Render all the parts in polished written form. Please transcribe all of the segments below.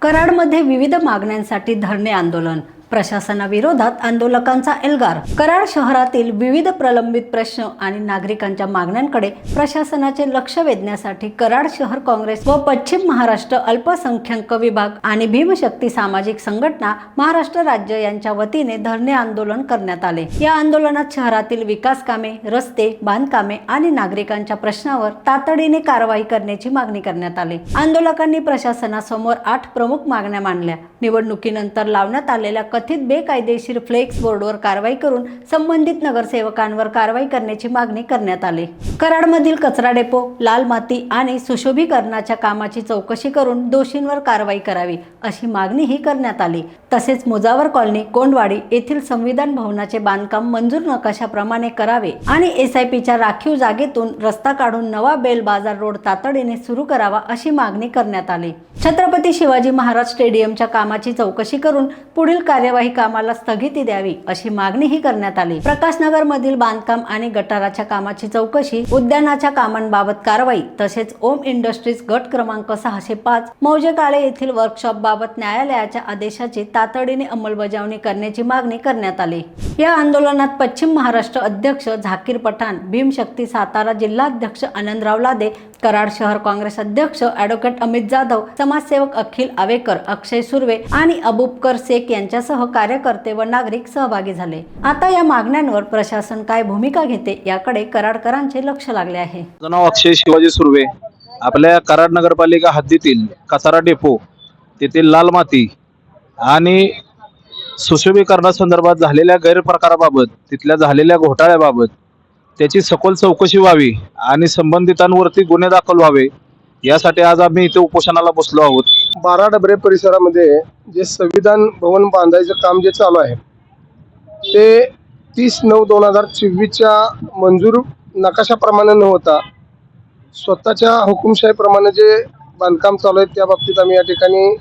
कराडमध्ये विविध मागण्यांसाठी धरणे आंदोलन, प्रशासनाविरोधात आंदोलकांचा एल्गार। कराड शहरातील विविध प्रलंबित प्रश्न आणि नागरिकांच्या मागण्यांकडे प्रशासनाचे लक्ष वेधण्यासाठी कराड शहर काँग्रेस व पश्चिम महाराष्ट्र अल्पसंख्याक विभाग आणि भीमशक्ती सामाजिक संघटना महाराष्ट्र राज्य यांच्या वतीने धरणे आंदोलन करण्यात आले। या आंदोलनात शहरातील विकास कामे, रस्ते, बांधकामे आणि नागरिकांच्या प्रश्नावर तातडीने कारवाई करण्याची मागणी करण्यात आली। आंदोलकांनी प्रशासनासमोर 8 प्रमुख मागण्या मांडल्या। निवडणुकीनंतर लावण्यात आलेल्या कथित बेकायदेशीर फ्लेक्स बोर्डवर कारवाई करून संबंधित नगरसेवकांवर कारवाई करण्याची मागणी करण्यात आली। कराडमधील कचरा डेपो, लाल माती आणि सुशोभीकरणाच्या कामाची चौकशी करून दोषींवर कारवाई करावी अशी मागणीही करण्यात आली। तसेच मुजावर कॉलनी, कोंडवाडी येथील संविधान भवनाचे बांधकाम मंजूर नकाशाप्रमाणे करावे आणि SIPच्या राखीव जागेतून रस्ता काढून नवा बेल बाजार रोड तातडीने सुरू करावा अशी मागणी करण्यात आली। छत्रपती शिवाजी महाराज स्टेडियमच्या कामाची चौकशी करून पुढील कार्यवाही कामाला स्थगिती द्यावी अशी मागणीही करण्यात आली। प्रकाशनगर मधील बांधकाम आणि गटाराच्या कामाची चौकशी, उद्यानाच्या कामांबाबत कारवाई, तसेच ओम इंडस्ट्रीज गट क्रमांक 605 मौजे काळे येथील वर्कशॉप बाबत न्यायालयाच्या आदेशाची तातडीने अंमलबजावणी करण्याची मागणी करण्यात आली। या आंदोलनात पश्चिम महाराष्ट्र अध्यक्ष झाकीर पठाण, भीमशक्ती सातारा जिल्हाध्यक्ष आनंदराव लादे, कराड शहर काँग्रेस अध्यक्ष ॲडव्होकेट अमित जाधव, समाजसेवक अखिल आवेकर, अक्षय सुर्वे आणि अबूबकर शेख यांच्यासह कार्यकर्ते व नागरिक सहभागी झाले। आता या मागण्यांवर प्रशासन काय भूमिका घेते याकडे कराडकरांचे लक्ष लागले आहे। माझं नाव अक्षय शिवाजी सुर्वे। आपल्या कराड नगरपालिका हद्दीतील कचरा डेपो, तेथील लाल माती आणि सुशोभीकरणासंदर्भात झालेल्या गैरप्रकाराबाबत, तिथल्या झालेल्या घोटाळ्याबाबत त्याची सखोल चौकशी व्हावी आणि संबंधितांवरती गुन्हे दाखल व्हावे यासाठी आज आम्ही इथे उपोषणाला बसलो आहोत। 12 डबरे परिसरामध्ये जे संविधान भवन बांधायचं काम जे चालू आहे ते 30/9/2024च्या मंजूर नकाशाप्रमाणे न होता स्वतःच्या हुकुमशाहीप्रमाणे जे बांधकाम चालू आहे त्या बाबतीत आम्ही या ठिकाणी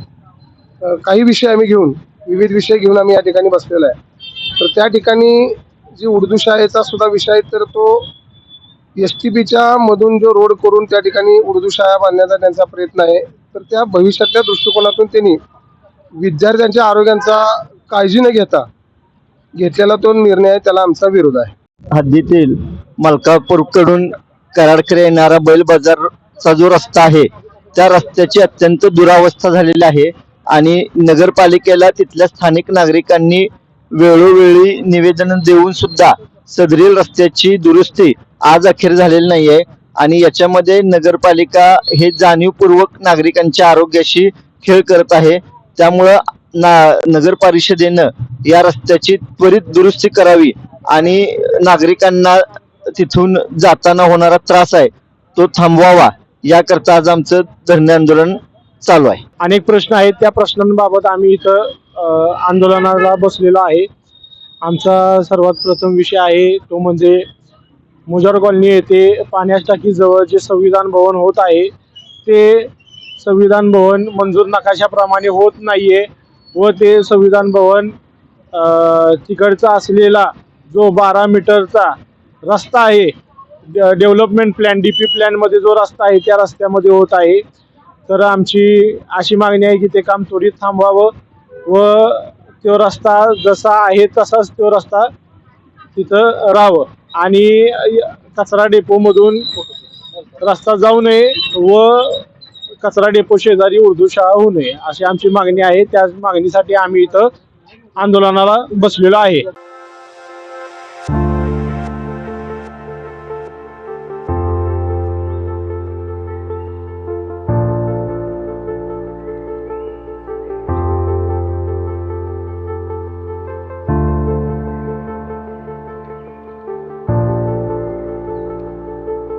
काही विषय आम्ही घेऊन, विविध विषय घेऊन आम्ही या ठिकाणी बसलेलो आहे। तर त्या ठिकाणी जी उर्दू शाळेचा सुद्धा विषय आहे तर तो STPच्या मधून जो रोड करून त्या ठिकाणी उर्दू शाळा बांधण्याचा त्यांचा प्रयत्न आहे। तर त्या भविष्यातल्या दृष्टिकोनातून त्यांनी विद्यार्थ्यांच्या आरोग्याचा काळजी न घेता घेतलेला तो निर्णय आहे, त्याला आमचा विरोध आहे। हद्दीतील मलकापूरकडून कराडकडे येणारा बैल बाजारचा जो रस्ता आहे त्या रस्त्याची अत्यंत दुरावस्था झालेली आहे आणि नगरपालिकेला तिथल्या स्थानिक नागरिकांनी वेळोवेळी निवेदन देऊन सुद्धा सदरील रस्त्याची दुरुस्ती आज अखेर झालेली नाहीये आणि याच्यामध्ये नगरपालिका हे जाणीवपूर्वक नागरिकांच्या आरोग्याशी खेळ करत आहे। त्यामुळं नगर परिषदेनं या रस्त्याची त्वरित दुरुस्ती करावी आणि नागरिकांना तिथून जाताना होणारा त्रास आहे तो थांबवावा याकरता आज आमचं धरणे आंदोलन चालू आहे। अनेक प्रश्न आहेत, त्या प्रश्नांबाबत आम्ही इथं आंदोलनाला बसलेलो आहे। आमचा सर्वात प्रथम विषय आहे तो म्हणजे मुजावर कॉलनी येथे पाण्याच्या टाकीजवळ जे संविधान भवन होत आहे ते संविधान भवन मंजूर नकाशाप्रमाणे होत नाहीये व ते संविधान भवन तिकडचा असलेला जो 12 मीटरचा रस्ता आहे, डेव्हलपमेंट प्लॅन DP प्लॅनमध्ये जो रस्ता आहे त्या रस्त्यामध्ये होत आहे। तर आमची अशी मागणी आहे की ते काम त्वरित थांबवावं व तो रस्ता जसा आहे तसाच तो रस्ता तिथं राहावं आणि कचरा डेपोमधून रस्ता जाऊ नये व कचरा डेपो शेजारी उर्दू शाळा होऊ नये अशी आमची मागणी आहे। त्याच मागणीसाठी आम्ही इथं आंदोलनाला बसलेलो आहे।